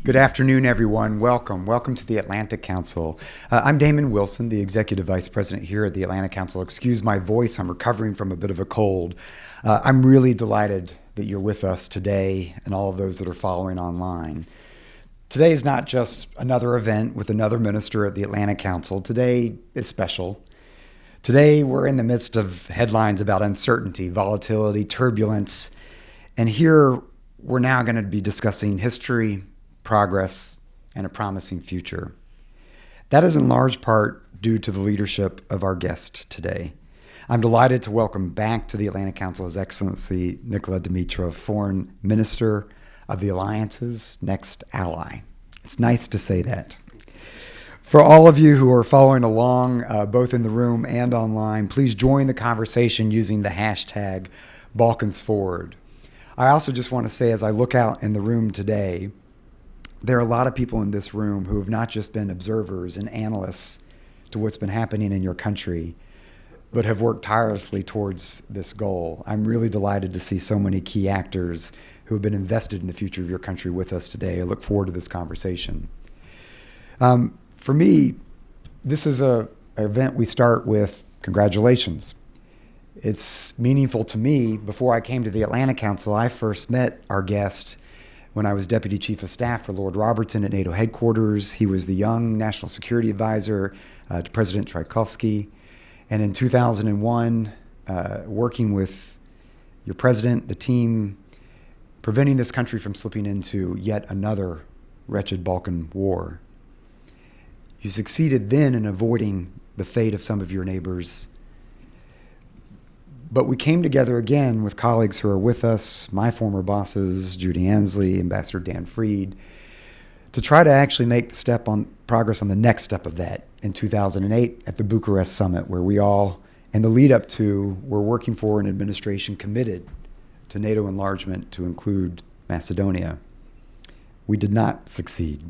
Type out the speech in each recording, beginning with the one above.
Good afternoon, everyone. Welcome to the Atlantic Council. I'm Damon Wilson, the Executive Vice President here at the Atlantic Council. Excuse my voice, I'm recovering from a bit of a cold. I'm really delighted that you're with us today and all of those that are following online. Today is not just another event with another minister at the Atlantic Council. Today is special. Today we're in the midst of headlines about uncertainty, volatility, turbulence, and here we're now going to be discussing history, progress, and a promising future. That is in large part due to the leadership of our guest today. I'm delighted to welcome back to the Atlantic Council His Excellency Nikola Dimitrov, Foreign Minister of the Alliance's next ally. It's nice to say that. For all of you who are following along, both in the room and online, please join the conversation using the hashtag Balkans Forward. I also just want to say, as I look out in the room today, there are a lot of people in this room who have not just been observers and analysts to what's been happening in your country, but have worked tirelessly towards this goal. I'm really delighted to see so many key actors who have been invested in the future of your country with us today. I look forward to this conversation. For me, this is an event we start with congratulations. It's meaningful to me. Before I came to the Atlantic Council, I first met our guest when I was Deputy Chief of Staff for Lord Robertson at NATO headquarters. He was the young National Security Advisor to President Tchaikovsky. And in 2001, working with your president, the team, preventing this country from slipping into yet another wretched Balkan war. You succeeded then in avoiding the fate of some of your neighbors. But we came together again with colleagues who are with us, my former bosses, Judy Ansley, Ambassador Dan Freed, to try to actually make the progress on the next step of that in 2008 at the Bucharest summit, where we all, in the lead up to, were working for an administration committed to NATO enlargement to include Macedonia. We did not succeed.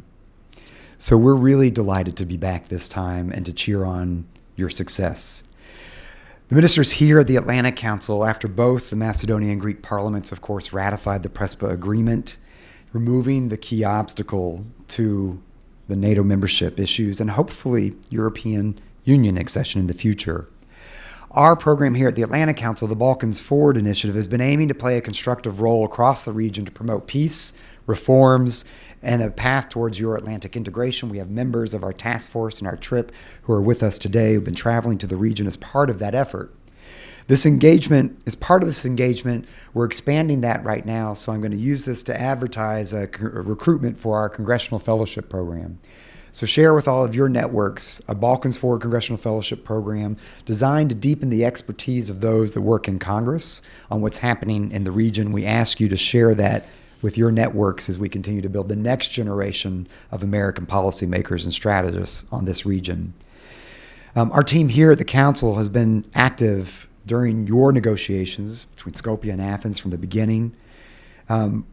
So we're really delighted to be back this time and to cheer on your success. The ministers here at the Atlantic Council, after both the Macedonian and Greek parliaments, of course, ratified the Prespa Agreement, removing the key obstacle to the NATO membership issues and hopefully European Union accession in the future. Our program here at the Atlantic Council, the Balkans Forward Initiative, has been aiming to play a constructive role across the region to promote peace, reforms, and a path towards Euro-Atlantic integration. We have members of our task force and our trip who are with us today who've been traveling to the region as part of that effort. This engagement is part of this engagement. We're expanding that right now, so I'm going to use this to advertise a recruitment for our Congressional Fellowship Program. So share with all of your networks a Balkans Forward Congressional Fellowship Program designed to deepen the expertise of those that work in Congress on what's happening in the region. We ask you to share that with your networks as we continue to build the next generation of American policymakers and strategists on this region. Our team here at the Council has been active during your negotiations between Skopje and Athens from the beginning.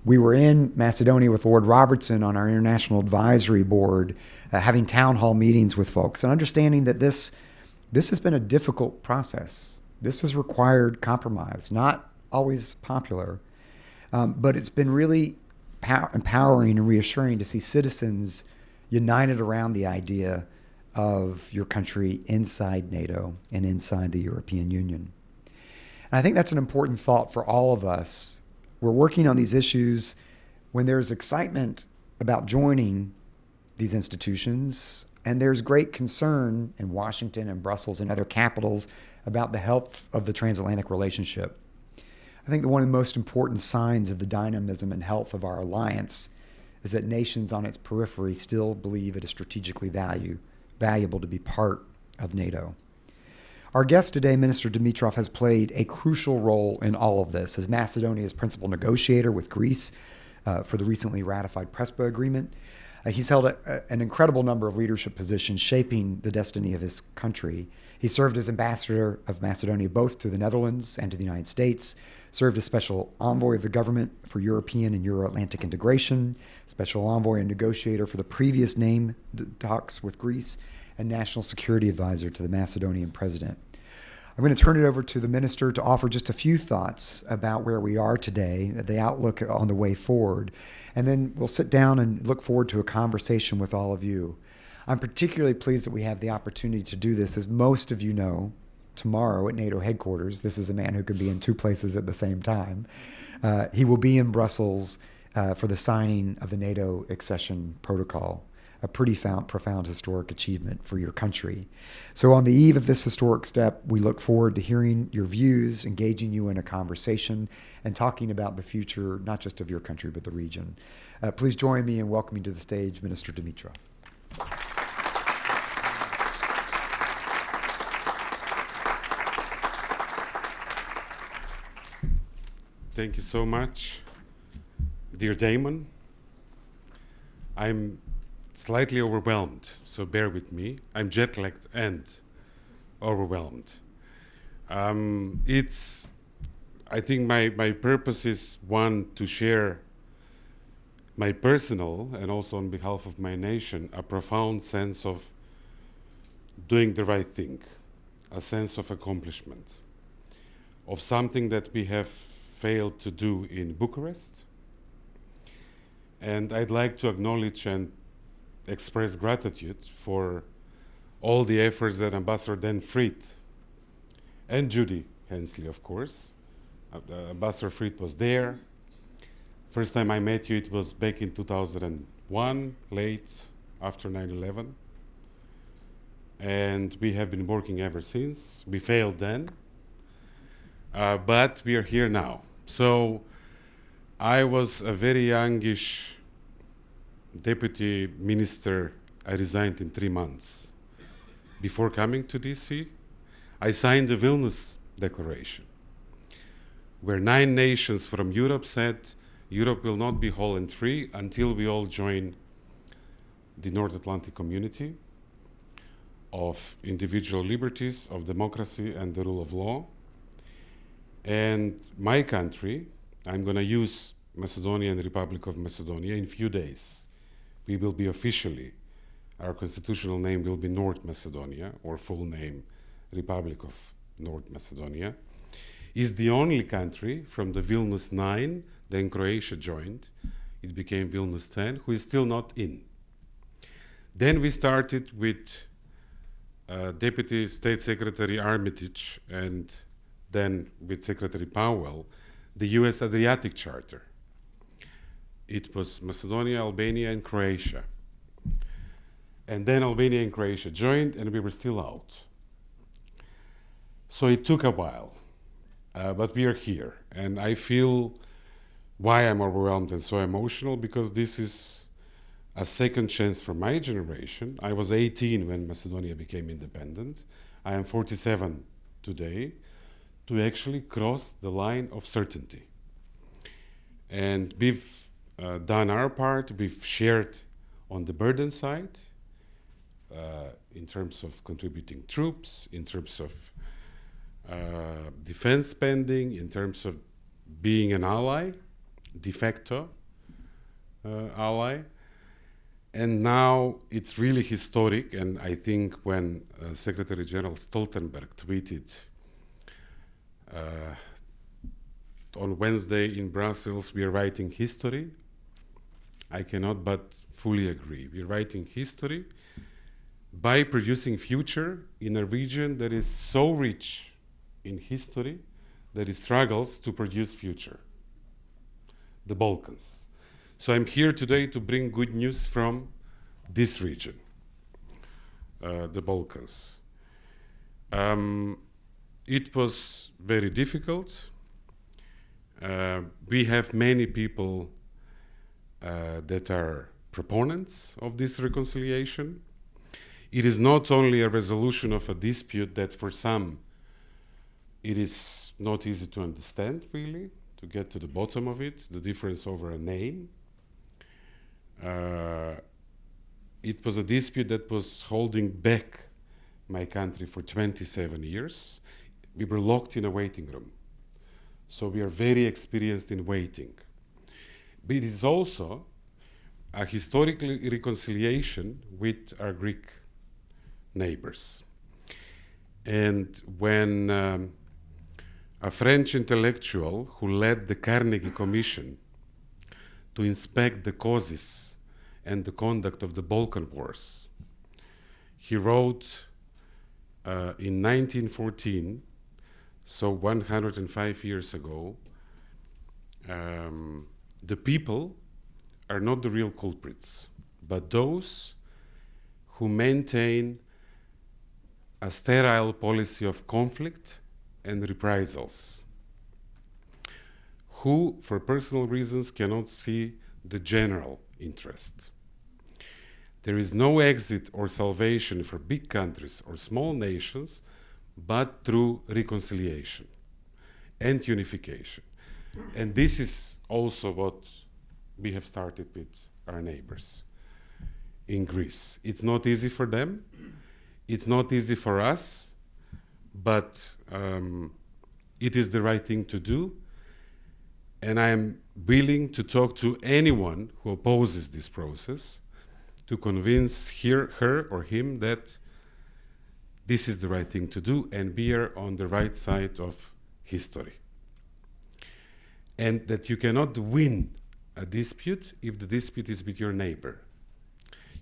We were in Macedonia with Lord Robertson on our International Advisory Board, having town hall meetings with folks and understanding that this has been a difficult process. This has required compromise, not always popular. But it's been really empowering and reassuring to see citizens united around the idea of your country inside NATO and inside the European Union. And I think that's an important thought for all of us. We're working on these issues when there's excitement about joining these institutions, and there's great concern in Washington and Brussels and other capitals about the health of the transatlantic relationship. I think that one of the most important signs of the dynamism and health of our alliance is that nations on its periphery still believe it is strategically valuable to be part of NATO. Our guest today, Minister Dimitrov, has played a crucial role in all of this as Macedonia's principal negotiator with Greece for the recently ratified Prespa Agreement. He's held an incredible number of leadership positions shaping the destiny of his country. He served as ambassador of Macedonia both to the Netherlands and to the United States, served as special envoy of the government for European and Euro-Atlantic integration, special envoy and negotiator for the previous named talks with Greece, and national security advisor to the Macedonian president. I'm going to turn it over to the minister to offer just a few thoughts about where we are today, the outlook on the way forward, and then we'll sit down and look forward to a conversation with all of you. I'm particularly pleased that we have the opportunity to do this. As most of you know, tomorrow at NATO headquarters, this is a man who can be in two places at the same time. He will be in Brussels for the signing of the NATO accession protocol, a pretty profound historic achievement for your country. So on the eve of this historic step, we look forward to hearing your views, engaging you in a conversation, and talking about the future, not just of your country, but the region. Please join me in welcoming to the stage Minister Dimitrov. Thank you so much, dear Damon. I'm slightly overwhelmed, so bear with me. I'm jet-lagged and overwhelmed. I think my purpose is, one, to share my personal, and also on behalf of my nation, a profound sense of doing the right thing, a sense of accomplishment, of something that we have failed to do in Bucharest. And I'd like to acknowledge and express gratitude for all the efforts that Ambassador Dan Fried and Judy Hensley, of course. Ambassador Fried was there. First time I met you, it was back in 2001, late after 9/11. And we have been working ever since. We failed then, but we are here now. So I was a very youngish deputy minister. I resigned in 3 months. Before coming to DC, I signed the Vilnius Declaration, where 9 nations from Europe said Europe will not be whole and free until we all join the North Atlantic community of individual liberties, of democracy, and the rule of law. And my country, I'm going to use Macedonia and the Republic of Macedonia in a few days. We will be officially, our constitutional name will be North Macedonia, or full name, Republic of North Macedonia, is the only country from the Vilnius 9, then Croatia joined, it became Vilnius 10, who is still not in. Then we started with Deputy State Secretary Armitage, and then with Secretary Powell, the US Adriatic Charter. It was Macedonia, Albania, and Croatia. And then Albania and Croatia joined, and we were still out. So it took a while, but we are here. And I feel why I'm overwhelmed and so emotional, because this is a second chance for my generation. I was 18 when Macedonia became independent. I am 47 today, to actually cross the line of certainty. And we've done our part. We've shared on the burden side in terms of contributing troops, in terms of defense spending, in terms of being an ally, de facto ally. And now it's really historic. And I think when Secretary General Stoltenberg tweeted on Wednesday in Brussels, we are writing history, I cannot but fully agree. We're writing history by producing future in a region that is so rich in history that it struggles to produce future, the Balkans. So I'm here today to bring good news from this region, the Balkans. It was very difficult. We have many people that are proponents of this reconciliation. It is not only a resolution of a dispute that for some it is not easy to understand, really, to get to the bottom of it, the difference over a name. It was a dispute that was holding back my country for 27 years. We were locked in a waiting room. So we are very experienced in waiting. But it is also a historical reconciliation with our Greek neighbors. And when a French intellectual who led the Carnegie Commission to inspect the causes and the conduct of the Balkan Wars, he wrote in 1914, so 105 years ago, the people are not the real culprits, but those who maintain a sterile policy of conflict and reprisals, who, for personal reasons, cannot see the general interest. There is no exit or salvation for big countries or small nations, but through reconciliation and unification. And this is also what we have started with our neighbors in Greece. It's not easy for them. It's not easy for us, but it is the right thing to do. And I am willing to talk to anyone who opposes this process to convince her or him that this is the right thing to do and we are on the right side of history. And that you cannot win a dispute if the dispute is with your neighbor.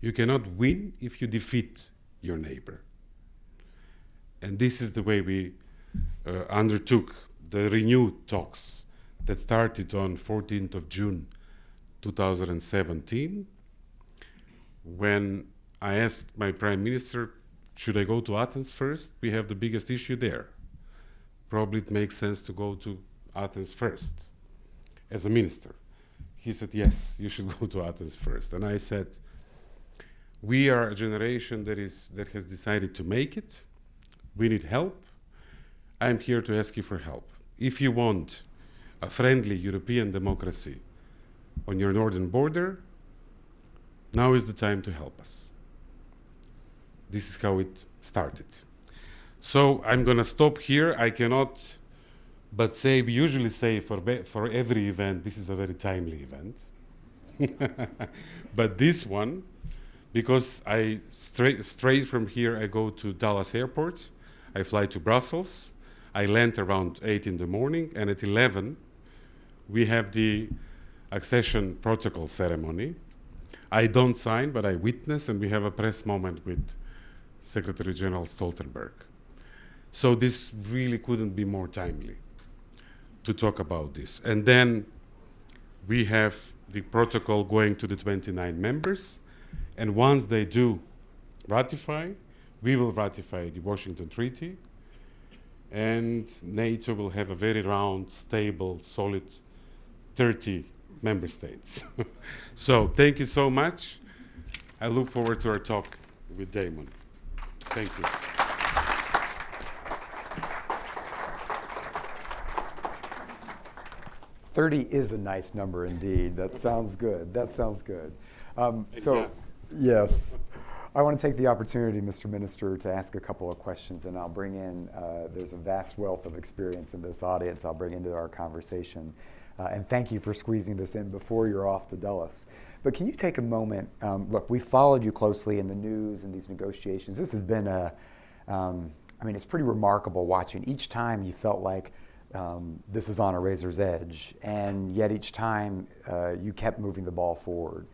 You cannot win if you defeat your neighbor. And this is the way we undertook the renewed talks that started on 14th of June 2017, when I asked my prime minister, should I go to Athens first? We have the biggest issue there. Probably it makes sense to go to Athens first as a minister. He said, yes, you should go to Athens first. And I said, we are a generation that has decided to make it. We need help. I'm here to ask you for help. If you want a friendly European democracy on your northern border, now is the time to help us. This is how it started. So I'm going to stop here. I cannot but say, we usually say for every event, this is a very timely event. But this one, because I straight from here, I go to Dallas Airport, I fly to Brussels, I land around 8 in the morning, and at 11, we have the accession protocol ceremony. I don't sign, but I witness, and we have a press moment with Secretary General Stoltenberg. So this really couldn't be more timely to talk about this. And then we have the protocol going to the 29 members, and once they do ratify, we will ratify the Washington Treaty, and NATO will have a very round, stable, solid 30 member states. So thank you so much. I look forward to our talk with Damon. Thank you. 30 is a nice number indeed. That sounds good. That sounds good. Yes. I want to take the opportunity, Mr. Minister, to ask a couple of questions, and I'll bring in, there's a vast wealth of experience in this audience I'll bring into our conversation. And thank you for squeezing this in before you're off to Dulles. But can you take a moment, look, we followed you closely in the news and these negotiations. This has been it's pretty remarkable watching. Each time you felt like this is on a razor's edge, and yet each time you kept moving the ball forward.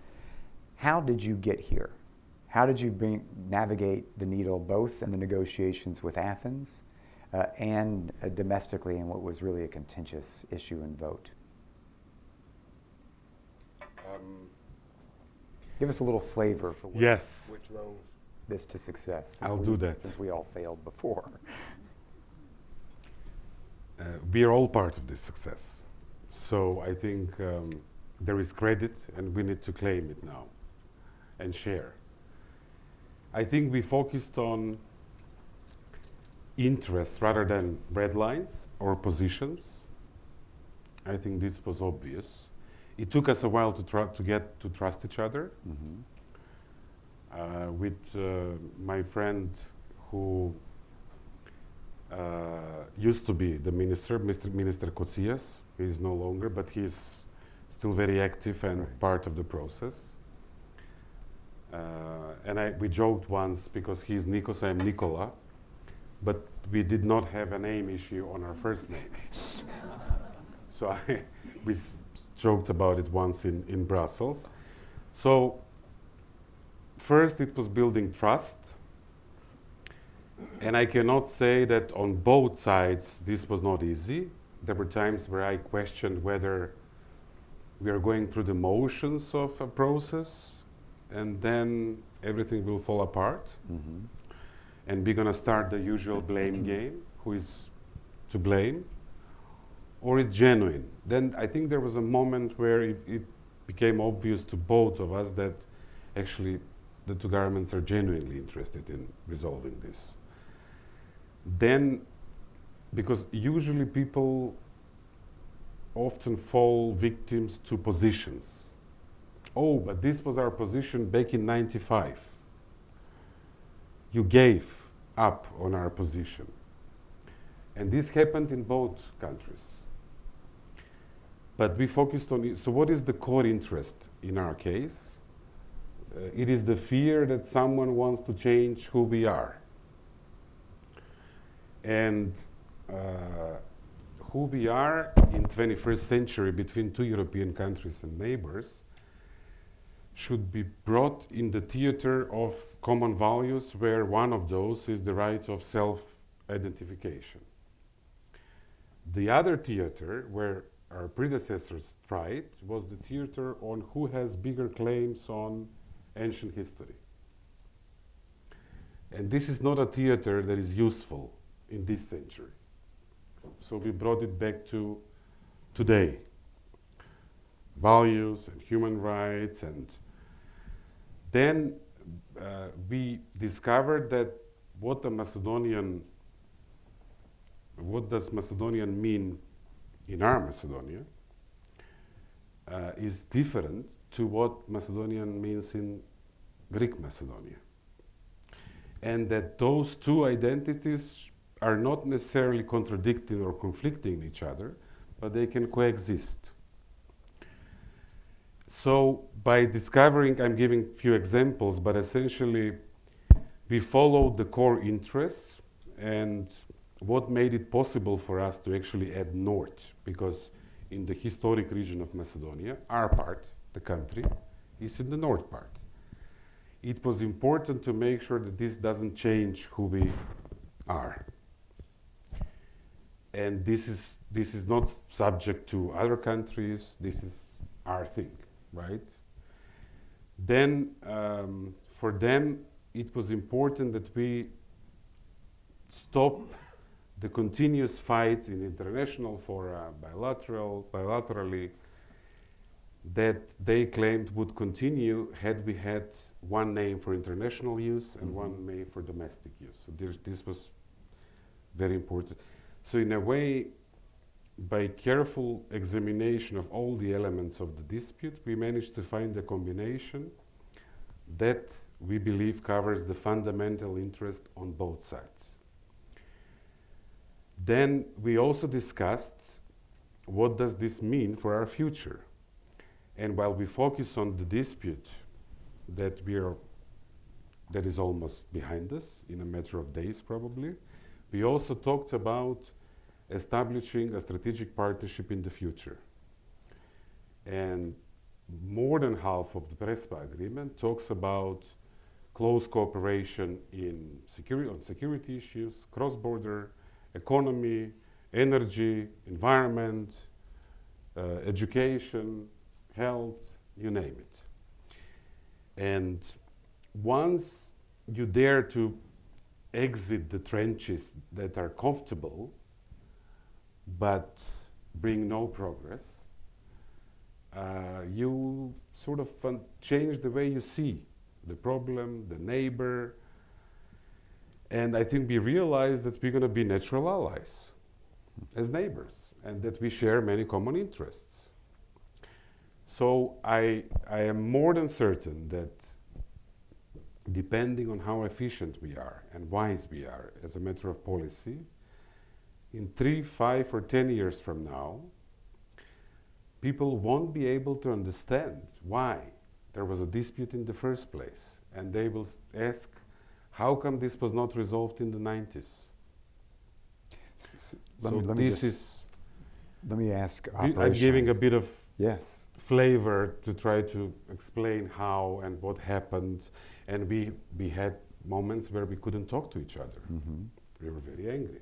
How did you get here? How did you navigate the needle both in the negotiations with Athens and domestically in what was really a contentious issue and vote? Give us a little flavor for what drove this to success. I'll do that. Since we all failed before. We are all part of this success. So I think there is credit, and we need to claim it now and share. I think we focused on interests rather than red lines or positions. I think this was obvious. It took us a while to get to trust each other. Mm-hmm. With my friend who used to be the minister, Minister Kocias. He is no longer, but he is still very active and part of the process. And we joked once, because he's Nikos, I'm Nikola. but we did not have a name issue on our first names. So we joked about it once in Brussels. So first it was building trust. And I cannot say that on both sides this was not easy. There were times where I questioned whether we are going through the motions of a process and then everything will fall apart. Mm-hmm. And we're going to start the usual blame game. Who is to blame? Or it's genuine. Then I think there was a moment where it became obvious to both of us that actually the two governments are genuinely interested in resolving this. Then, because usually people often fall victims to positions. Oh, but this was our position back in '95. You gave up on our position. And this happened in both countries. But we focused on it. So what is the core interest in our case? It is the fear that someone wants to change who we are. And who we are in 21st century between two European countries and neighbors should be brought in the theater of common values, where one of those is the right of self-identification. The other theater, where our predecessors tried, was the theater on who has bigger claims on ancient history. And this is not a theater that is useful in this century. So we brought it back to today. Values and human rights, and then we discovered that what does Macedonian mean in our Macedonia is different to what Macedonian means in Greek Macedonia. And that those two identities are not necessarily contradicting or conflicting each other, but they can coexist. So by discovering, I'm giving a few examples, but essentially we followed the core interests and what made it possible for us to actually add north, because in the historic region of Macedonia, our part, the country, is in the north part. It was important to make sure that this doesn't change who we are. And this is not subject to other countries, this is our thing, right? Then for them, it was important that we stop the continuous fights in international fora, bilaterally, that they claimed would continue had we had one name for international use and one name for domestic use. So this was very important. So in a way, by careful examination of all the elements of the dispute, we managed to find a combination that we believe covers the fundamental interest on both sides. Then we also discussed what does this mean for our future. And while we focus on the dispute that is almost behind us in a matter of days probably, we also talked about establishing a strategic partnership in the future. And more than half of the Prespa Agreement talks about close cooperation in security issues, cross-border, economy, energy, environment, education, health, you name it. And once you dare to exit the trenches that are comfortable but bring no progress, you sort of change the way you see the problem, the neighbor. And I think we realize that we're going to be natural allies as neighbors and that we share many common interests. So I am more than certain that depending on how efficient we are and wise we are as a matter of policy, in 3, 5, or 10 years from now, people won't be able to understand why there was a dispute in the first place. And they will ask, how come this was not resolved in the 90s? Let So me this just is, let me ask I'm giving a bit of yes. flavor to try to explain how and what happened, and we had moments where we couldn't talk to each other. Hmm. We were very angry.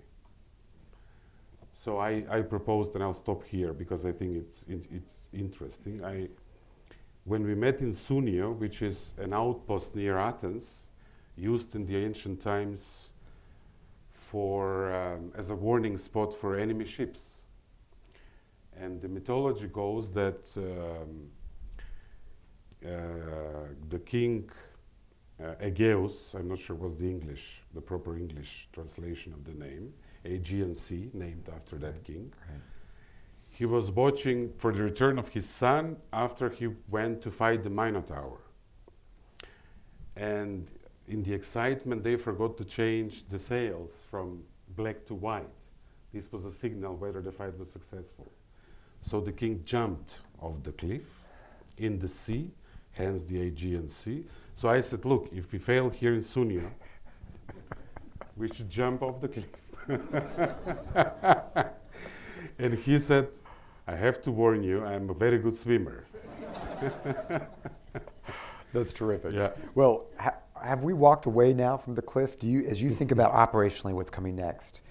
So I proposed, and I'll stop here because I think it's interesting. When we met in Sunio, which is an outpost near Athens, used in the ancient times for as a warning spot for enemy ships. And the mythology goes that the king Aegeus, I'm not sure what's the proper English translation of the name, Aegean Sea, named after that king. Right. He was watching for the return of his son after he went to fight the Minotaur. And in the excitement, they forgot to change the sails from black to white. This was a signal whether the fight was successful. So the king jumped off the cliff in the sea, hence the Aegean Sea. So I said, look, if we fail here in Sunio, we should jump off the cliff. And he said, I have to warn you, I'm a very good swimmer. That's terrific. Yeah. Well, have we walked away now from the cliff? As you think about operationally what's coming next,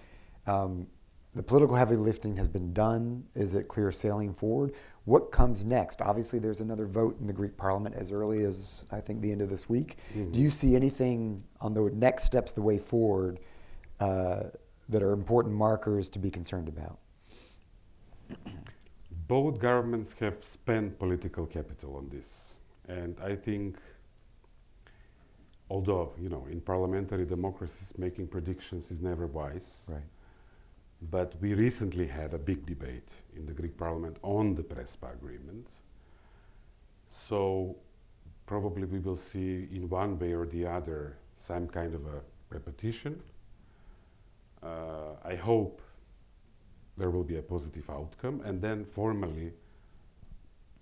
the political heavy lifting has been done. Is it clear sailing forward? What comes next? Obviously, there's another vote in the Greek parliament as early as, I think, the end of this week. Mm-hmm. Do you see anything on the next steps, the way forward, that are important markers to be concerned about? Both governments have spent political capital on this. And I think, although, in parliamentary democracies, making predictions is never wise. Right. But we recently had a big debate in the Greek parliament on the Prespa Agreement. So probably we will see in one way or the other some kind of a repetition. I hope there will be a positive outcome, and then formally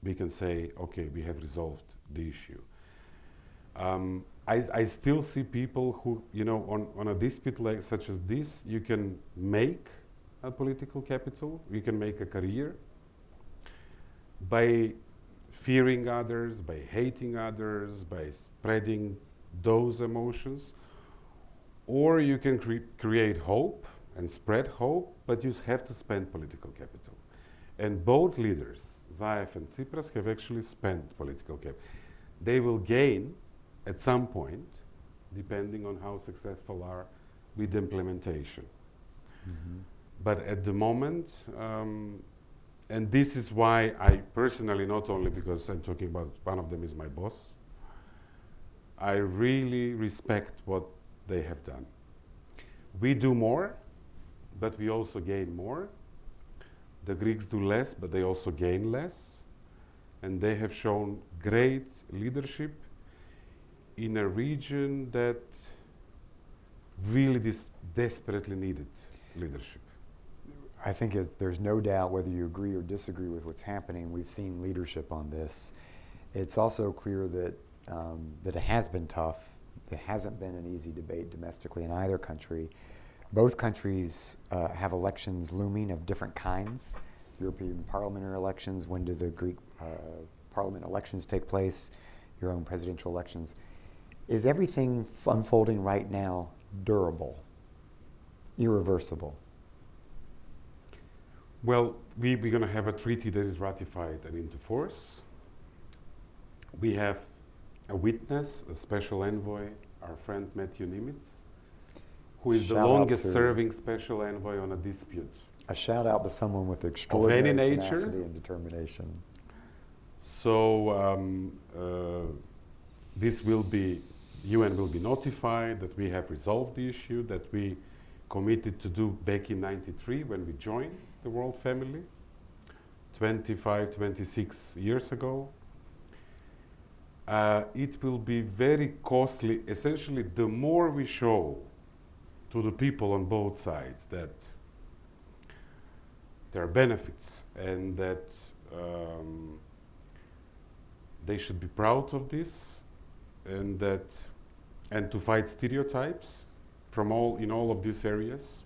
we can say, okay, we have resolved the issue. I still see people who, on a dispute like such as this, you can make a political capital, you can make a career by fearing others, by hating others, by spreading those emotions, or you can create hope and spread hope, but you have to spend political capital. And both leaders, Zaev and Tsipras, have actually spent political capital. They will gain at some point, depending on how successful are with the implementation. Mm-hmm. But at the moment, and this is why I personally, not only because I'm talking about one of them is my boss, I really respect what they have done. We do more, but we also gain more. The Greeks do less, but they also gain less. And they have shown great leadership in a region that really desperately needed leadership. I think there's no doubt whether you agree or disagree with what's happening, we've seen leadership on this. It's also clear that it has been tough. It hasn't been an easy debate domestically in either country. Both countries have elections looming of different kinds. European parliamentary elections, when do the Greek parliament elections take place, your own presidential elections. Is everything unfolding right now durable, irreversible? Well, we're going to have a treaty that is ratified and into force. We have a witness, a special envoy, our friend Matthew Nimitz, who is the longest serving special envoy on a dispute. A shout out to someone with extraordinary of any tenacity nature and determination. So this will be, UN will be notified that we have resolved the issue that we committed to do back in '93 when we joined the world family, 25, 26 years ago. It will be very costly. Essentially, the more we show to the people on both sides that there are benefits and that they should be proud of this, and to fight stereotypes in all of these areas,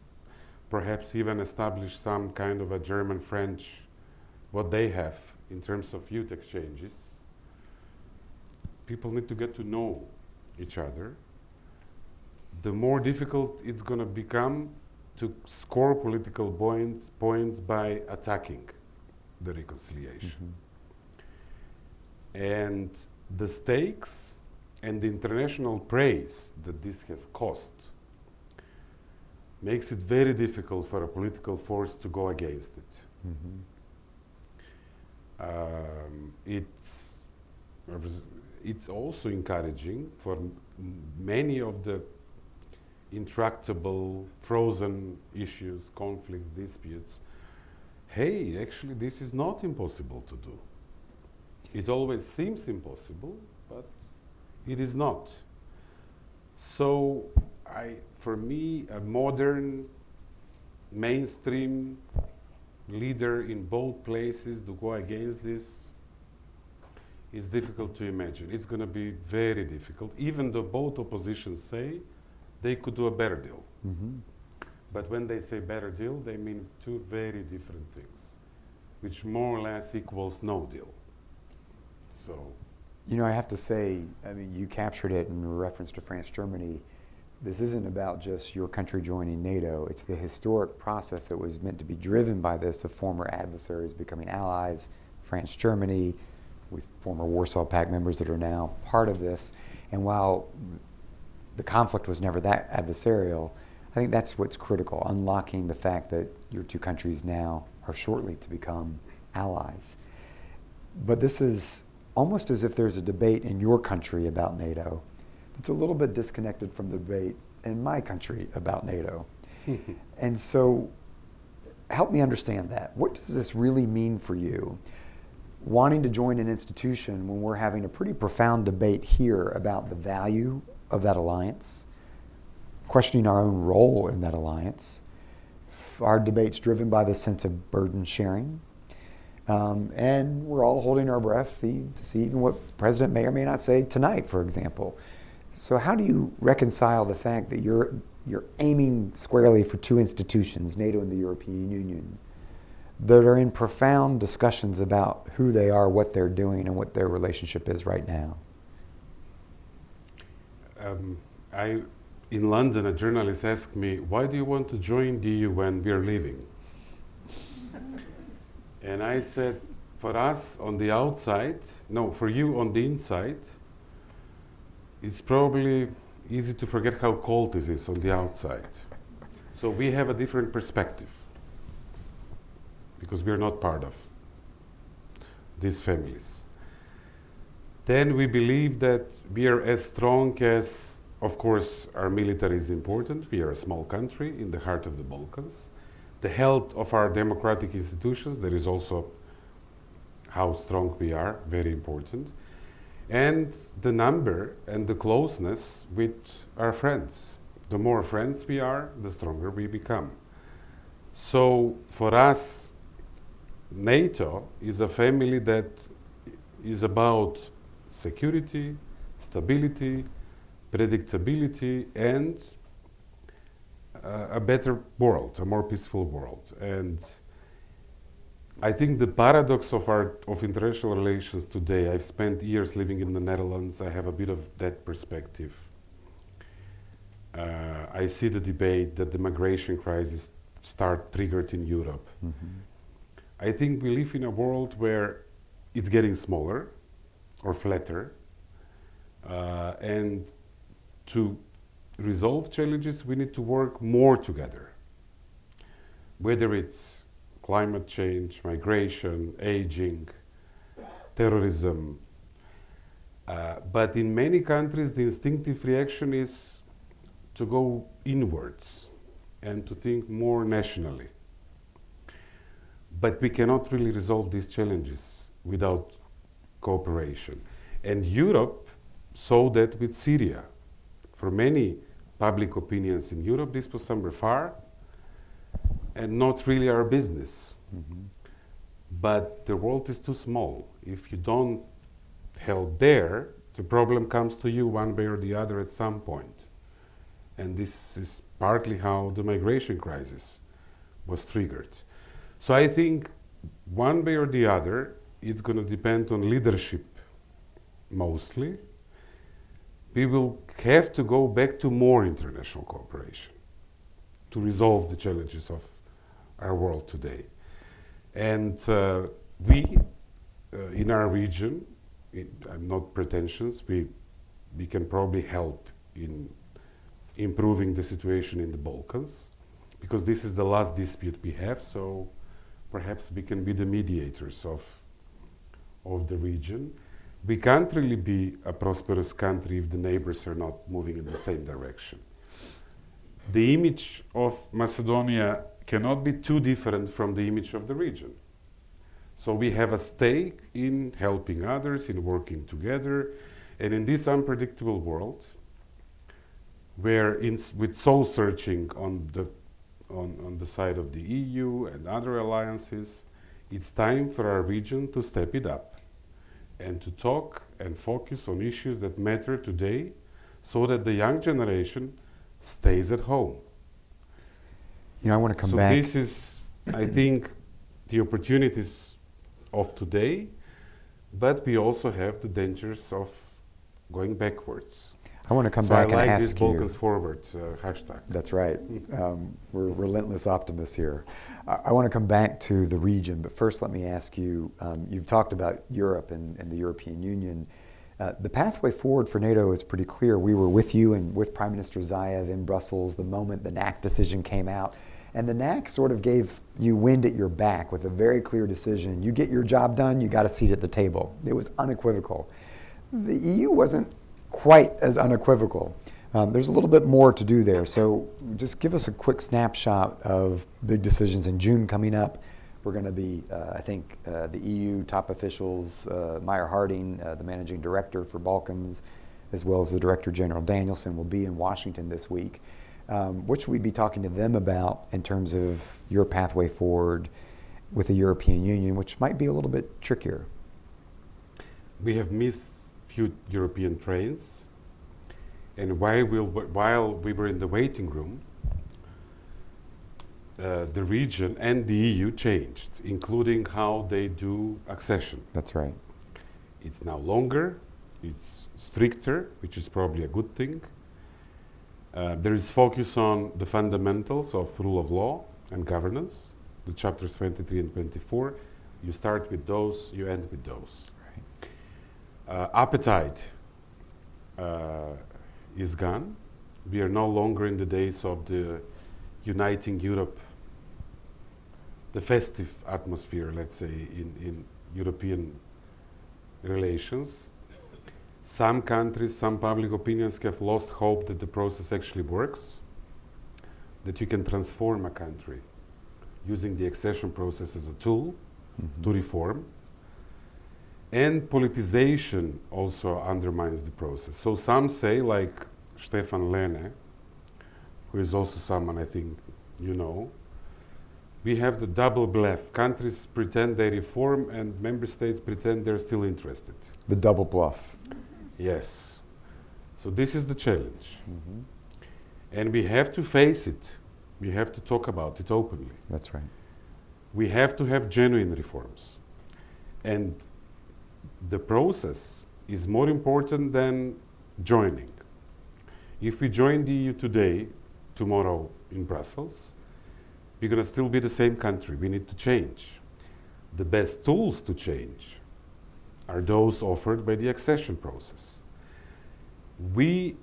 perhaps even establish some kind of a German-French, what they have in terms of youth exchanges. People need to get to know each other. The more difficult it's going to become to score political points by attacking the reconciliation. And the stakes and the international praise that this has cost makes it very difficult for a political force to go against it. It's also encouraging for many of the intractable, frozen issues, conflicts, disputes. Hey, actually, this is not impossible to do. It always seems impossible, but it is not. So, for me, a modern, mainstream leader in both places to go against this is difficult to imagine. It's going to be very difficult, even though both oppositions say they could do a better deal. But when they say better deal, they mean two very different things, which more or less equals no deal. So, you know, I have to say, I mean, you captured it in reference to France, Germany. This isn't about just your country joining NATO. It's the historic process that was meant to be driven by this of former adversaries becoming allies, France, Germany, with former Warsaw Pact members that are now part of this. And while the conflict was never that adversarial, I think that's what's critical, unlocking the fact that your two countries now are shortly to become allies. But this is almost as if there's a debate in your country about NATO that's a little bit disconnected from the debate in my country about NATO. And so help me understand that. What does this really mean for you, wanting to join an institution when we're having a pretty profound debate here about the value of that alliance, questioning our own role in that alliance, our debate's driven by the sense of burden sharing, and we're all holding our breath to see even what the president may or may not say tonight, for example. So how do you reconcile the fact that you're aiming squarely for two institutions, NATO and the European Union, that are in profound discussions about who they are, what they're doing, and what their relationship is right now? In London, a journalist asked me, why do you want to join the EU when we are leaving? And I said, for us on the outside, no, for you on the inside, it's probably easy to forget how cold this is on the outside. So we have a different perspective because we are not part of these families. Then we believe that we are as strong as, of course, our military is important. We are a small country in the heart of the Balkans. The health of our democratic institutions, there is also how strong we are, very important. And the number and the closeness with our friends. The more friends we are, the stronger we become. So for us, NATO is a family that is about security, stability, predictability, and a better world, a more peaceful world. And I think the paradox of international relations today, I've spent years living in the Netherlands, I have a bit of that perspective. I see the debate that the migration crisis triggered in Europe. I think we live in a world where it's getting smaller or flatter, and to resolve challenges, we need to work more together. Whether it's climate change, migration, aging, terrorism. But in many countries, the instinctive reaction is to go inwards and to think more nationally. But we cannot really resolve these challenges without cooperation. And Europe saw that with Syria. For many public opinions in Europe, this was somewhere far and not really our business. But the world is too small. If you don't help there, the problem comes to you one way or the other at some point. And this is partly how the migration crisis was triggered. So I think one way or the other, it's going to depend on leadership mostly. We will have to go back to more international cooperation to resolve the challenges of our world today. And we, in our region, I'm not pretentious, we can probably help in improving the situation in the Balkans, because this is the last dispute we have, so perhaps we can be the mediators of the region. We can't really be a prosperous country if the neighbors are not moving in the same direction. The image of Macedonia cannot be too different from the image of the region. So we have a stake in helping others, in working together, and in this unpredictable world, where with soul searching on the side of the EU and other alliances, it's time for our region to step it up and to talk and focus on issues that matter today, so that the young generation stays at home. You know, I want to come so back. This is, I think, the opportunities of today, but we also have the dangers of going backwards. I want to come so back I like and this ask you. Balkans Forward hashtag. That's right. We're relentless optimists here. I want to come back to the region, but first let me ask you, you've talked about Europe and the European Union. The pathway forward for NATO is pretty clear. We were with you and with Prime Minister Zaev in Brussels the moment the NAC decision came out. And the NAC sort of gave you wind at your back with a very clear decision. You get your job done, you got a seat at the table. It was unequivocal. The EU wasn't quite as unequivocal. There's a little bit more to do there. So just give us a quick snapshot of big decisions in June coming up. We're going to be, I think, the EU top officials, Meyer Harding, the managing director for Balkans, as well as the Director General Danielson, will be in Washington this week. What should we be talking to them about in terms of your pathway forward with the European Union, which might be a little bit trickier? We have missed few European trains, and while we were in the waiting room, the region and the EU changed, including how they do accession. That's right. It's now longer, it's stricter, which is probably a good thing. There is focus on the fundamentals of rule of law and governance, the chapters 23 and 24. You start with those, you end with those. Appetite is gone. We are no longer in the days of the uniting Europe, the festive atmosphere, let's say, in European relations. Some countries, some public opinions have lost hope that the process actually works, that you can transform a country using the accession process as a tool to reform. And politicization also undermines the process. So some say, like Stefan Lehne, who is also someone I think you know, we have the double bluff. Countries pretend they reform and member states pretend they're still interested. The double bluff. Yes. So this is the challenge. And we have to face it. We have to talk about it openly. That's right. We have to have genuine reforms. And the process is more important than joining. If we join the EU today, tomorrow in Brussels, we're going to still be the same country. We need to change. The best tools to change are those offered by the accession process. We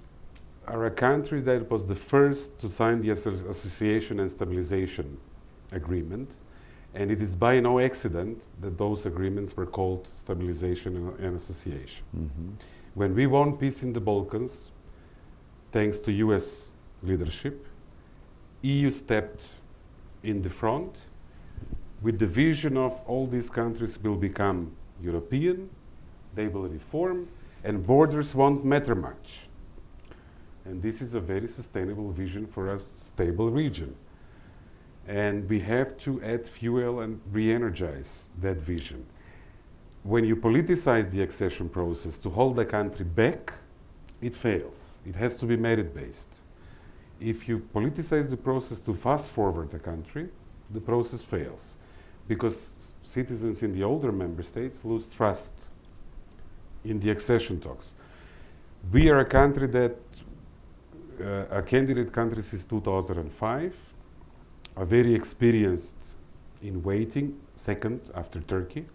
are a country that was the first to sign the Association and Stabilization Agreement, and it is by no accident that those agreements were called Stabilization and Association. When we won peace in the Balkans, thanks to US leadership, EU stepped in the front with the vision of all these countries will become European, they will reform, and borders won't matter much. And this is a very sustainable vision for a stable region. And we have to add fuel and re-energize that vision. When you politicize the accession process to hold the country back, it fails. It has to be merit-based. If you politicize the process to fast forward the country, the process fails, because citizens in the older member states lose trust in the accession talks. We are a country that, a candidate country since 2005, are very experienced in waiting, second after Turkey.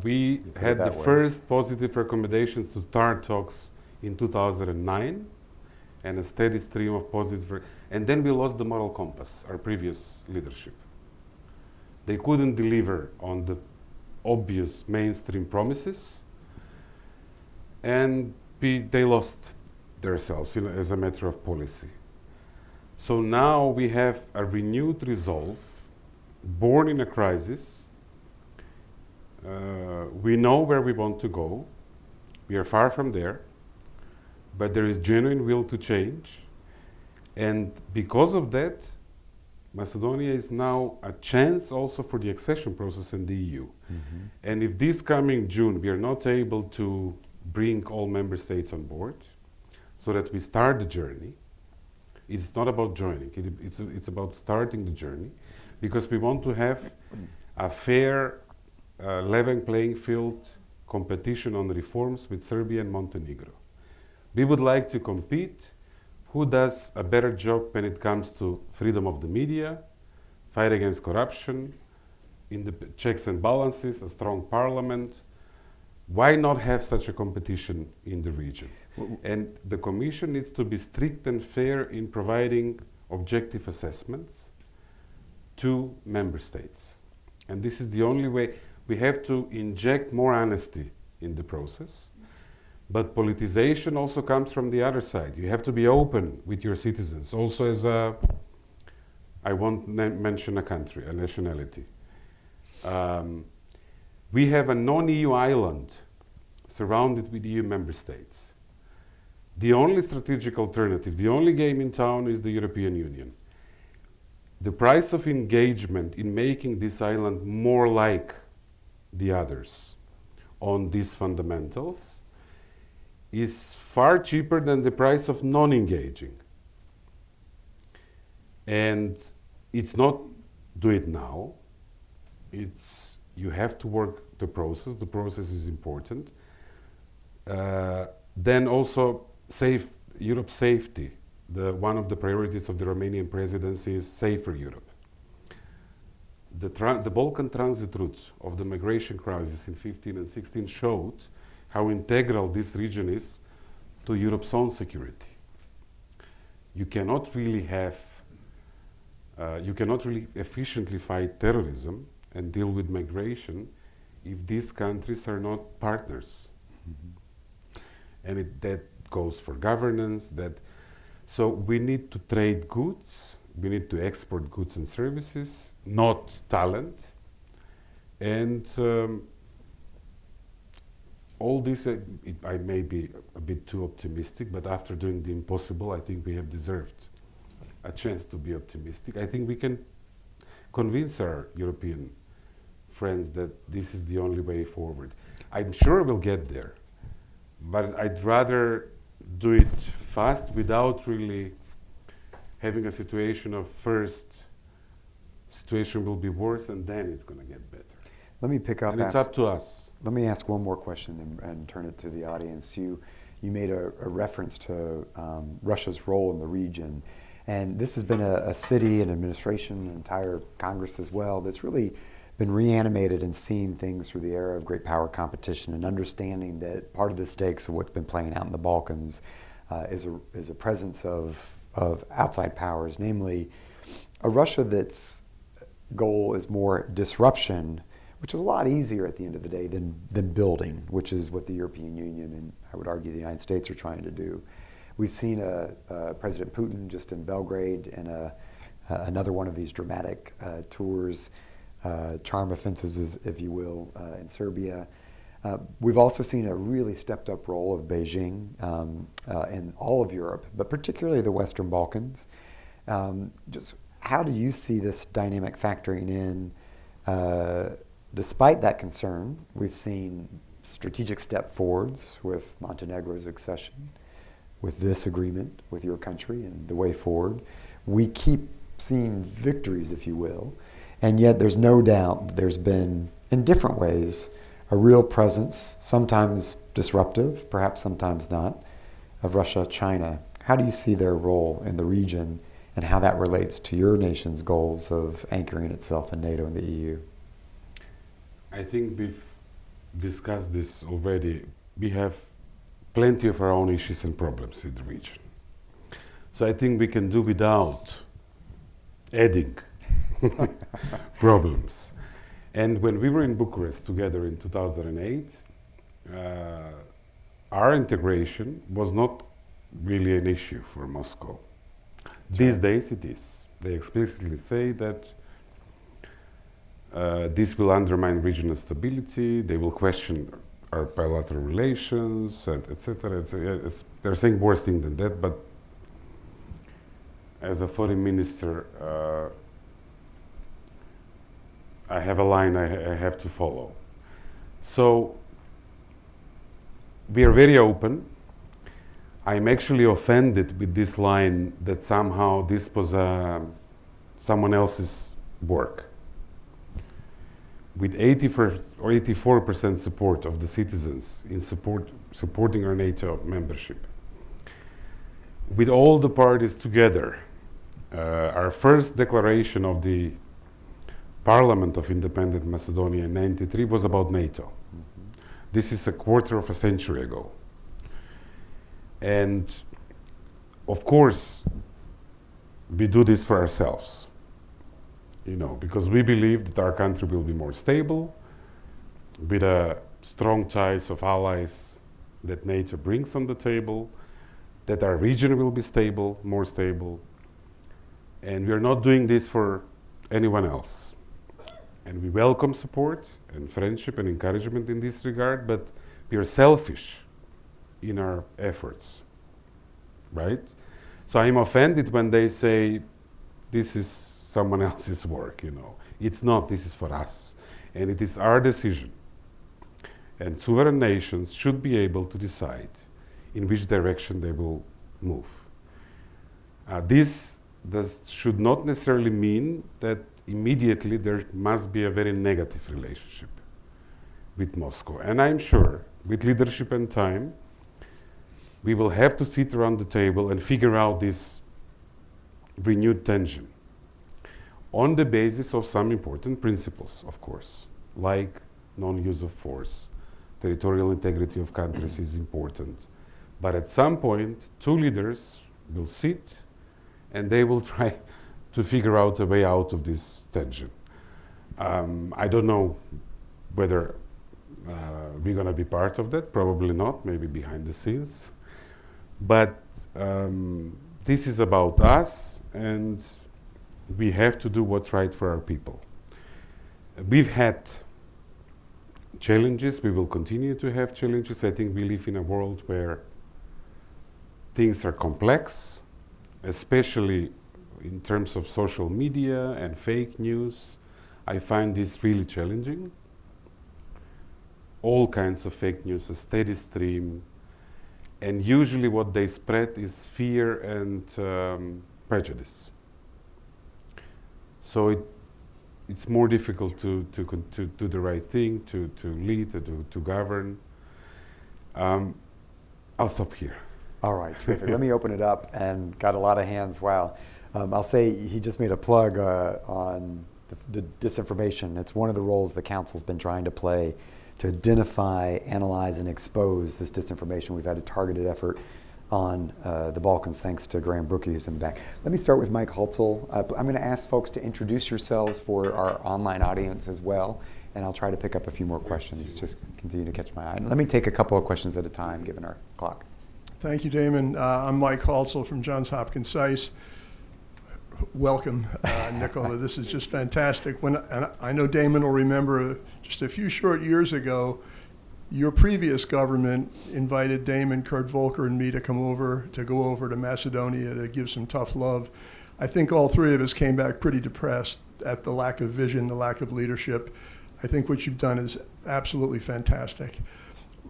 We had the first positive recommendations to start talks in 2009, and a steady stream of positive, and then we lost the moral compass, our previous leadership. They couldn't deliver on the obvious mainstream promises, and they lost themselves, as a matter of policy. So now we have a renewed resolve, born in a crisis. We know where we want to go. We are far from there, but there is genuine will to change. And because of that, Macedonia is now a chance also for the accession process in the EU. Mm-hmm. And if this coming June we are not able to bring all member states on board so that we start the journey, it's not about joining, it's about starting the journey, because we want to have a fair, level playing field competition on reforms with Serbia and Montenegro. We would like to compete. Who does a better job when it comes to freedom of the media, fight against corruption, in the checks and balances, a strong parliament? Why not have such a competition in the region? And the Commission needs to be strict and fair in providing objective assessments to member states. And this is the only way. We have to inject more honesty in the process. But politicization also comes from the other side. You have to be open with your citizens. Also I won't mention a country, a nationality. We have a non-EU island surrounded with EU member states. The only strategic alternative, the only game in town is the European Union. The price of engagement in making this island more like the others on these fundamentals is far cheaper than the price of non-engaging. And it's not do it now. It's you have to work the process. The process is important. Then also Europe's safety. One of the priorities of the Romanian presidency is safer Europe. The Balkan transit route of the migration crisis in 15 and 16 showed how integral this region is to Europe's own security. You cannot really efficiently fight terrorism and deal with migration if these countries are not partners. Mm-hmm. And that goes for governance. So we need to trade goods, we need to export goods and services, not talent. And all this, I may be a bit too optimistic, but after doing the impossible, I think we have deserved a chance to be optimistic. I think we can convince our European friends that this is the only way forward. I'm sure we'll get there, but I'd rather do it fast without really having a situation of first situation will be worse and then it's going to get better. Let me pick up. And it's up to us. Let me ask one more question and turn it to the audience. You made a reference to Russia's role in the region. And this has been a city, an administration, an entire Congress as well, that's really been reanimated and seen things through the era of great power competition and understanding that part of the stakes of what's been playing out in the Balkans is a presence of outside powers, namely a Russia that's goal is more disruption, which is a lot easier at the end of the day than building, which is what the European Union and I would argue the United States are trying to do. We've seen President Putin just in Belgrade and another one of these dramatic tours, charm offenses, if you will, in Serbia. We've also seen a really stepped up role of Beijing in all of Europe, but particularly the Western Balkans. Just how do you see this dynamic factoring in? Despite that concern, we've seen strategic step forwards with Montenegro's accession, with this agreement with your country and the way forward. We keep seen victories, if you will, and yet there's no doubt that there's been, in different ways, a real presence, sometimes disruptive, perhaps sometimes not, of Russia, China. How do you see their role in the region and how that relates to your nation's goals of anchoring itself in NATO and the EU? I think we've discussed this already. We have plenty of our own issues and problems in the region. So I think we can do without adding problems. And when we were in Bucharest together in 2008, our integration was not really an issue for Moscow. These days it is. They explicitly say that this will undermine regional stability, they will question our bilateral relations, and etc. They're saying worse things than that, but as a foreign minister, I have a line I have to follow. So we are very open. I'm actually offended with this line that somehow this was someone else's work. With 84% support of the citizens in supporting our NATO membership, with all the parties together, our first declaration of the Parliament of Independent Macedonia in '93 was about NATO. Mm-hmm. This is a quarter of a century ago. And of course, we do this for ourselves, because we believe that our country will be more stable with a strong ties of allies that NATO brings on the table, that our region will be stable, more stable. And we are not doing this for anyone else. And we welcome support and friendship and encouragement in this regard, but we are selfish in our efforts, right? So I'm offended when they say this is someone else's work, It's not, this is for us. And it is our decision. And sovereign nations should be able to decide in which direction they will move. This should not necessarily mean that immediately there must be a very negative relationship with Moscow. And I'm sure with leadership and time, we will have to sit around the table and figure out this renewed tension on the basis of some important principles, of course, like non-use of force. Territorial integrity of countries is important. But at some point, two leaders will sit and they will try to figure out a way out of this tension. I don't know whether we're going to be part of that, probably not, maybe behind the scenes. But this is about us, and we have to do what's right for our people. We've had challenges, we will continue to have challenges. I think we live in a world where things are complex, especially in terms of social media and fake news. I find this really challenging. All kinds of fake news, a steady stream, and usually what they spread is fear and prejudice. So it's more difficult to do the right thing, to lead, to govern. I'll stop here. All right, terrific. Let me open it up, and got a lot of hands. Wow. I'll say he just made a plug on the disinformation. It's one of the roles the Council's been trying to play to identify, analyze, and expose this disinformation. We've had a targeted effort on the Balkans, thanks to Graham Brookie, who's in the back. Let me start with Mike Hultzel. I'm going to ask folks to introduce yourselves for our online audience as well, and I'll try to pick up a few more questions. Just continue to catch my eye. Let me take a couple of questions at a time, given our clock. Thank you, Damon. I'm Mike Hultzel from Johns Hopkins SAIS. Welcome, Nikola. This is just fantastic. And I know Damon will remember just a few short years ago, your previous government invited Damon, Kurt Volker, and me to go over to Macedonia to give some tough love. I think all three of us came back pretty depressed at the lack of vision, the lack of leadership. I think what you've done is absolutely fantastic.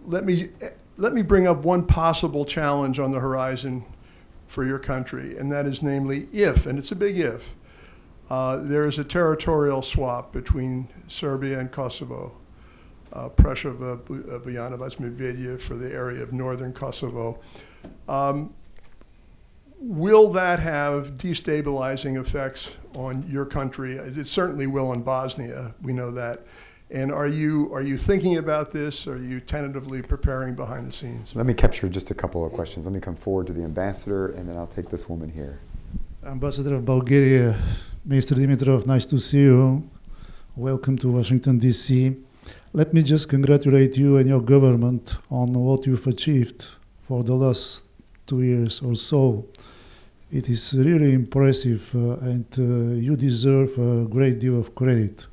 Let me bring up one possible challenge on the horizon for your country, and that is namely if, and it's a big if, There is a territorial swap between Serbia and Kosovo. Prespa Agreement for the area of northern Kosovo. Will that have destabilizing effects on your country? It certainly will on Bosnia, we know that. And are you thinking about this? Are you tentatively preparing behind the scenes? Let me capture just a couple of questions. Let me come forward to the ambassador, and then I'll take this woman here. Ambassador of Bulgaria, Mr. Dimitrov, nice to see you. Welcome to Washington, D.C. Let me just congratulate you and your government on what you've achieved for the last 2 years or so. It is really impressive, and you deserve a great deal of credit.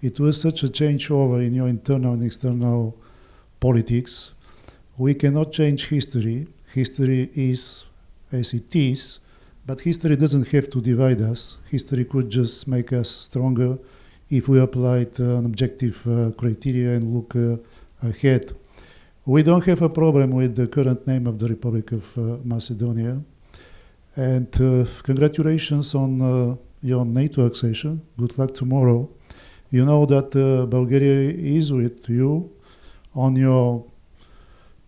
It was such a changeover in your internal and external politics. We cannot change history. History is as it is, but history doesn't have to divide us. History could just make us stronger if we applied an objective criteria and look ahead. We don't have a problem with the current name of the Republic of Macedonia. And congratulations on your NATO accession. Good luck tomorrow. You know that Bulgaria is with you on your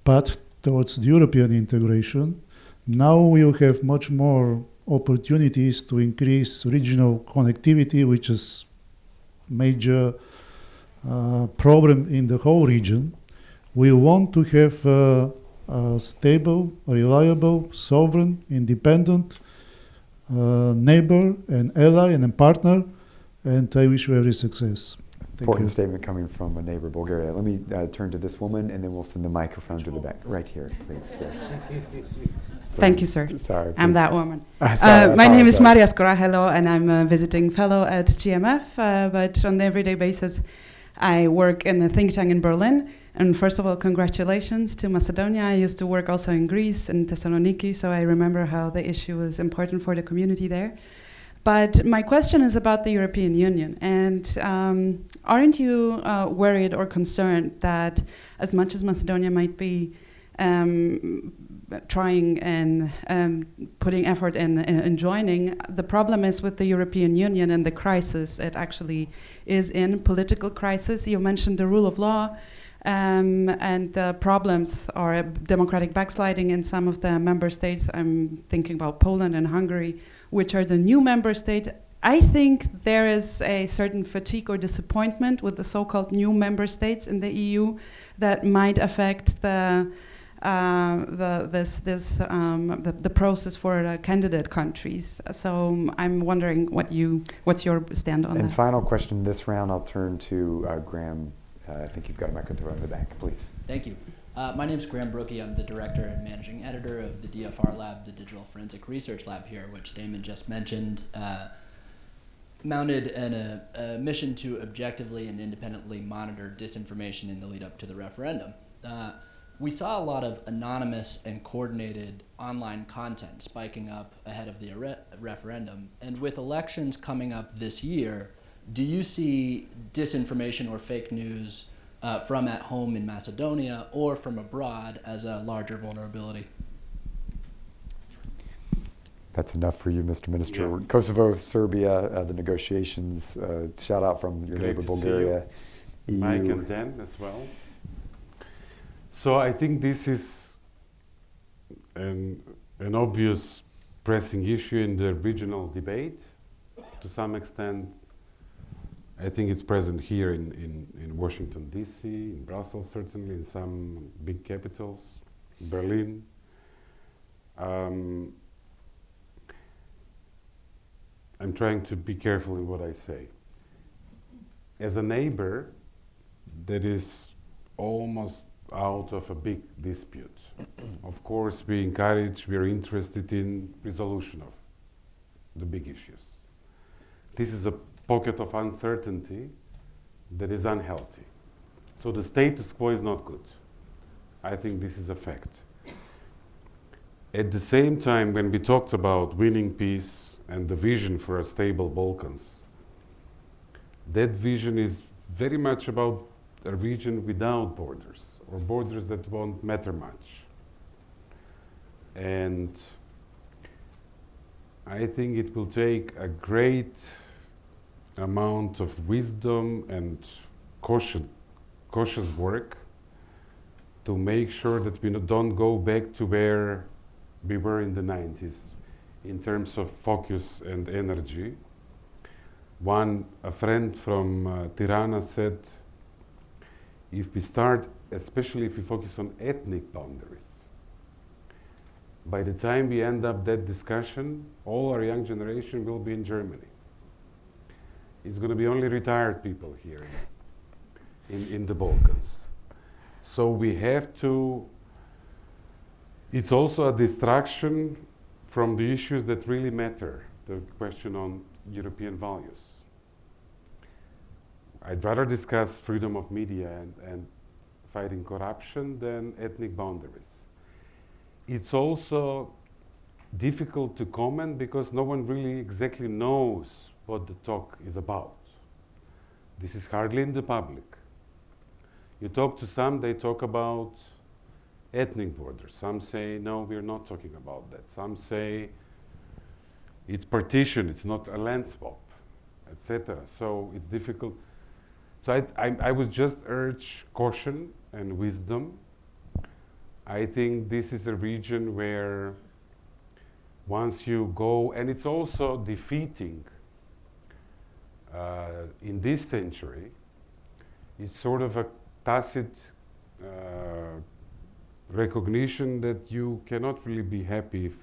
path towards the European integration. Now we'll have much more opportunities to increase regional connectivity, which is major problem in the whole region. We want to have a stable, reliable, sovereign, independent neighbor and ally and a partner, and I wish you every success. Important statement coming from a neighbor, Bulgaria. Let me turn to this woman, and then we'll send the microphone to the back. Right here, please. Yes. Thank you, sir. Sorry, I'm please. that woman. Sorry, My name is apologize. Maria Skorahelo, and I'm a visiting fellow at GMF, but on an everyday basis, I work in a think tank in Berlin. And first of all, congratulations to Macedonia. I used to work also in Greece, in Thessaloniki, so I remember how the issue was important for the community there. But my question is about the European Union. And aren't you worried or concerned that as much as Macedonia might be trying and putting effort in joining, the problem is with the European Union and the crisis it actually is in, political crisis. You mentioned the rule of law. And the problems are democratic backsliding in some of the member states. I'm thinking about Poland and Hungary, which are the new member states. I think there is a certain fatigue or disappointment with the so-called new member states in the EU that might affect the process for the candidate countries. So I'm wondering what's your stand on that? And final question this round, I'll turn to Graham. I think you've got a microphone in the back, please. Thank you. My name is Graham Brookie. I'm the director and managing editor of the DFR Lab, the Digital Forensic Research Lab here, which Damon just mentioned, mounted a mission to objectively and independently monitor disinformation in the lead up to the referendum. We saw a lot of anonymous and coordinated online content spiking up ahead of the referendum. And with elections coming up this year, do you see disinformation or fake news from at home in Macedonia or from abroad as a larger vulnerability? That's enough for you, Mr. Minister. Yeah. Kosovo, Serbia, the negotiations, shout out from your Great neighbor to see Bulgaria. EU. Mike and Dan as well. So I think this is an obvious pressing issue in the regional debate. To some extent, I think it's present here in Washington, D.C., in Brussels, certainly, in some big capitals, Berlin. I'm trying to be careful in what I say. As a neighbor that is almost out of a big dispute, of course, we are interested in resolution of the big issues. This is a pocket of uncertainty that is unhealthy. So the status quo is not good. I think this is a fact. At the same time, when we talked about winning peace and the vision for a stable Balkans, that vision is very much about a region without borders, or borders that won't matter much. And I think it will take a great amount of wisdom and cautious work to make sure that we don't go back to where we were in the 90s in terms of focus and energy. A friend from Tirana said, if we start, especially if we focus on ethnic boundaries, by the time we end up that discussion, all our young generation will be in Germany. It's going to be only retired people here in the Balkans. So we have to, it's also a distraction from the issues that really matter, the question on European values. I'd rather discuss freedom of media and fighting corruption than ethnic boundaries. It's also difficult to comment because no one really exactly knows what the talk is about. This is hardly in the public. You talk to some, they talk about ethnic borders. Some say, no, we're not talking about that. Some say, it's partition, it's not a land swap, etc. So it's difficult. So I would just urge caution and wisdom. I think this is a region where once you go, and it's also defeating in this century, it's sort of a tacit recognition that you cannot really be happy if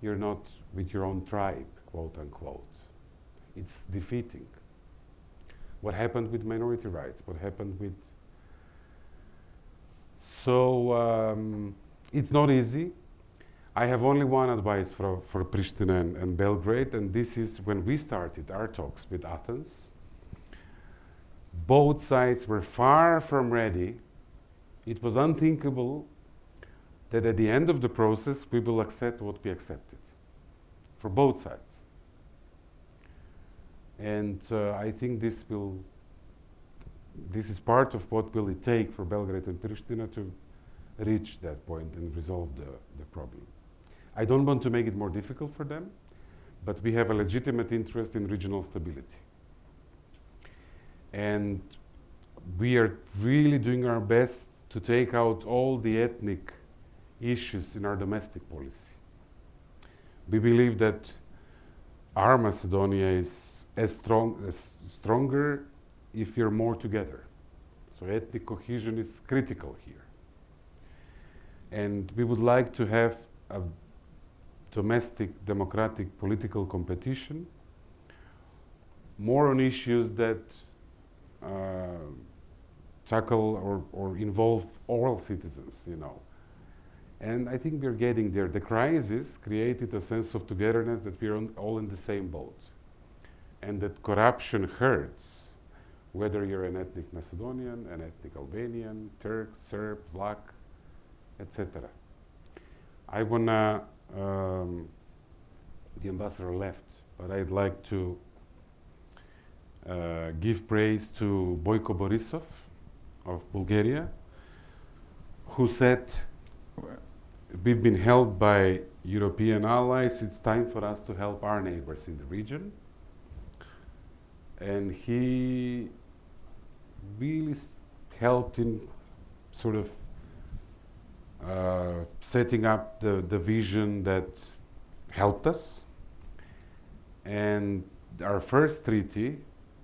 you're not with your own tribe, quote unquote. It's defeating. What happened with minority rights? What happened with... So it's not easy. I have only one advice for Pristina and Belgrade, and this is when we started our talks with Athens. Both sides were far from ready. It was unthinkable that at the end of the process we will accept what we accepted for both sides. And I think this is part of what will it take for Belgrade and Pristina to reach that point and resolve the problem. I don't want to make it more difficult for them, but we have a legitimate interest in regional stability. And we are really doing our best to take out all the ethnic issues in our domestic policy. We believe that our Macedonia is stronger if we're more together. So ethnic cohesion is critical here. And we would like to have a domestic democratic political competition, more on issues that tackle or involve all citizens, you know. And I think we're getting there. The crisis created a sense of togetherness that we're all in the same boat. And that corruption hurts, whether you're an ethnic Macedonian, an ethnic Albanian, Turk, Serb, Vlach, etc. I wanna, the ambassador left, but I'd like to give praise to Bojko Borisov of Bulgaria, who said, we've been helped by European allies, it's time for us to help our neighbors in the region. And he really helped in sort of setting up the vision that helped us. And our first treaty,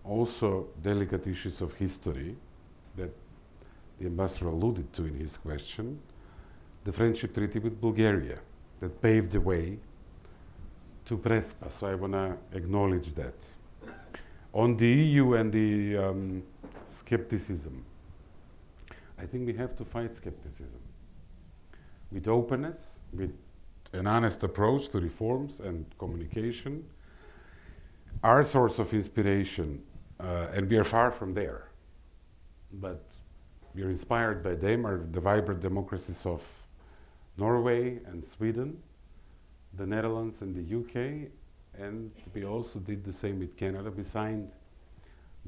also delicate issues of history that the ambassador alluded to in his question, the friendship treaty with Bulgaria that paved the way to Prespa. So I want to acknowledge that. On the EU and the skepticism, I think we have to fight skepticism with openness, with an honest approach to reforms and communication. Our source of inspiration, and we are far from there, but we are inspired by them, are the vibrant democracies of Norway and Sweden, the Netherlands and the UK, and we also did the same with Canada. We signed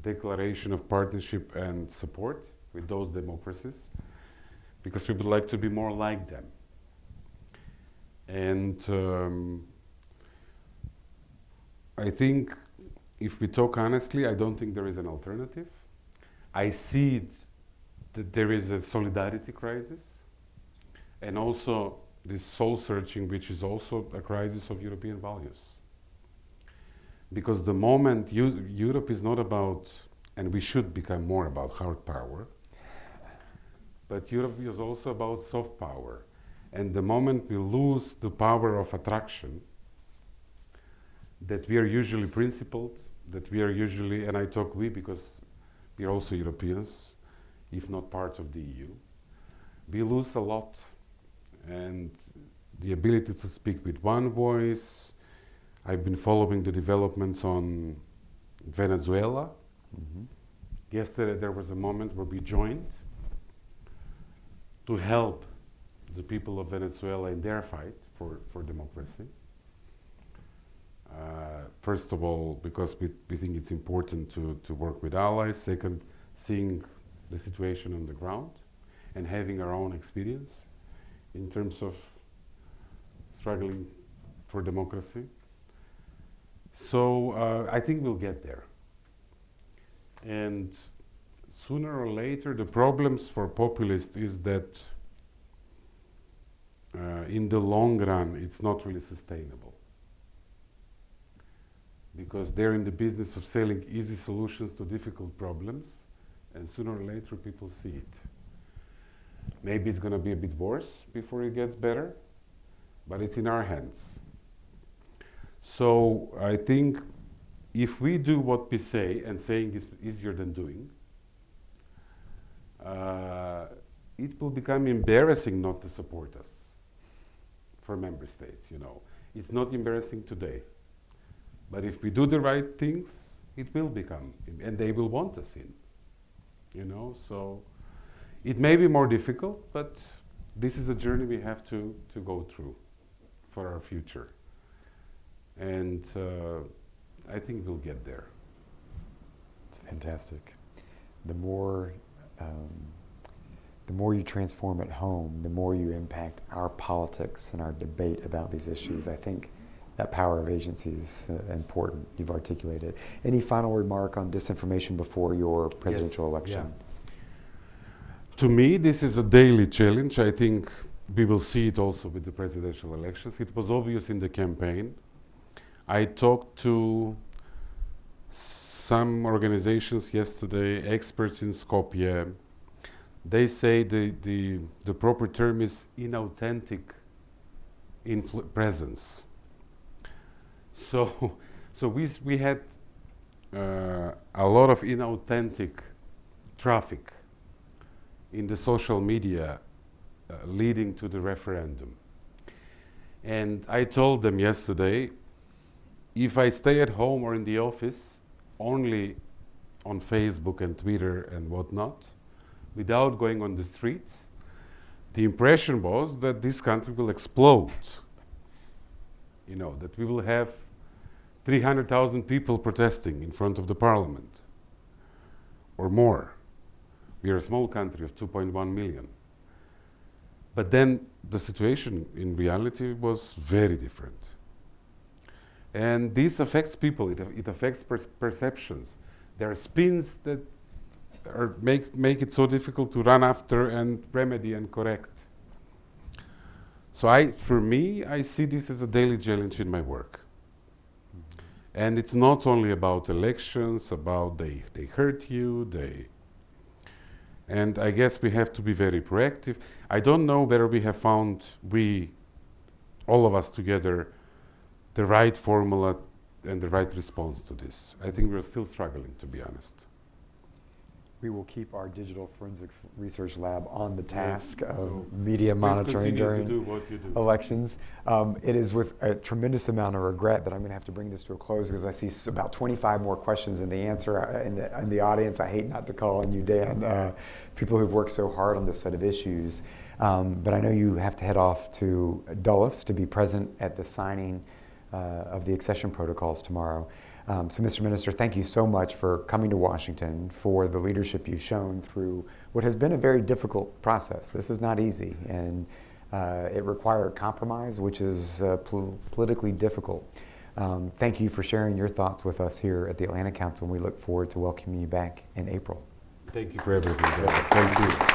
Declaration of Partnership and Support with those democracies because we would like to be more like them. And I think if we talk honestly, I don't think there is an alternative. I see that there is a solidarity crisis, and also this soul searching, which is also a crisis of European values. Because the moment Europe is not about, and we should become more about hard power, but Europe is also about soft power. And the moment we lose the power of attraction, that we are usually principled, that we are usually, and I talk we because we are also Europeans, if not part of the EU, we lose a lot. And the ability to speak with one voice. I've been following the developments on Venezuela. Mm-hmm. Yesterday there was a moment where we joined to help the people of Venezuela in their fight for democracy. First of all, because we think it's important to work with allies. Second, seeing the situation on the ground and having our own experience in terms of struggling for democracy. So I think we'll get there. And sooner or later, the problems for populists is that in the long run, it's not really sustainable. Because they're in the business of selling easy solutions to difficult problems, and sooner or later people see it. Maybe it's going to be a bit worse before it gets better, but it's in our hands. So I think if we do what we say, and saying is easier than doing, it will become embarrassing not to support us for member states, you know. It's not embarrassing today. But if we do the right things, it will become, and they will want us in, you know. So it may be more difficult, but this is a journey we have to go through for our future. And I think we'll get there. It's fantastic. The more you transform at home, the more you impact our politics and our debate about these issues. I think that power of agency is important. You've articulated. Any final remark on disinformation before your presidential election? Yeah. To me, this is a daily challenge. I think we will see it also with the presidential elections. It was obvious in the campaign. I talked to some organizations yesterday, experts in Skopje. They say the proper term is inauthentic presence. So we had a lot of inauthentic traffic in the social media leading to the referendum. And I told them yesterday, if I stay at home or in the office only on Facebook and Twitter and whatnot, without going on the streets, the impression was that this country will explode. You know, that we will have 300,000 people protesting in front of the parliament or more. We are a small country of 2.1 million. But then the situation in reality was very different. And this affects people, it affects perceptions. There are spins that make it so difficult to run after and remedy and correct. So for me, I see this as a daily challenge in my work. Mm-hmm. And it's not only about elections, about they hurt you, and I guess we have to be very proactive. I don't know whether we have found, all of us together, the right formula and the right response to this. I think we're still struggling, to be honest. We will keep our digital forensics research lab on the task Yes, of so media monitoring during to do what you do. elections. It is with a tremendous amount of regret that I'm going to have to bring this to a close because I see about 25 more questions in the answer in the audience. I hate not to call on you, Dan, people who've worked so hard on this set of issues. But I know you have to head off to Dulles to be present at the signing of the accession protocols tomorrow. So, Mr. Minister, thank you so much for coming to Washington, for the leadership you've shown through what has been a very difficult process. This is not easy, and it required compromise, which is politically difficult. Thank you for sharing your thoughts with us here at the Atlantic Council, and we look forward to welcoming you back in April. Thank you for everything. Thank you.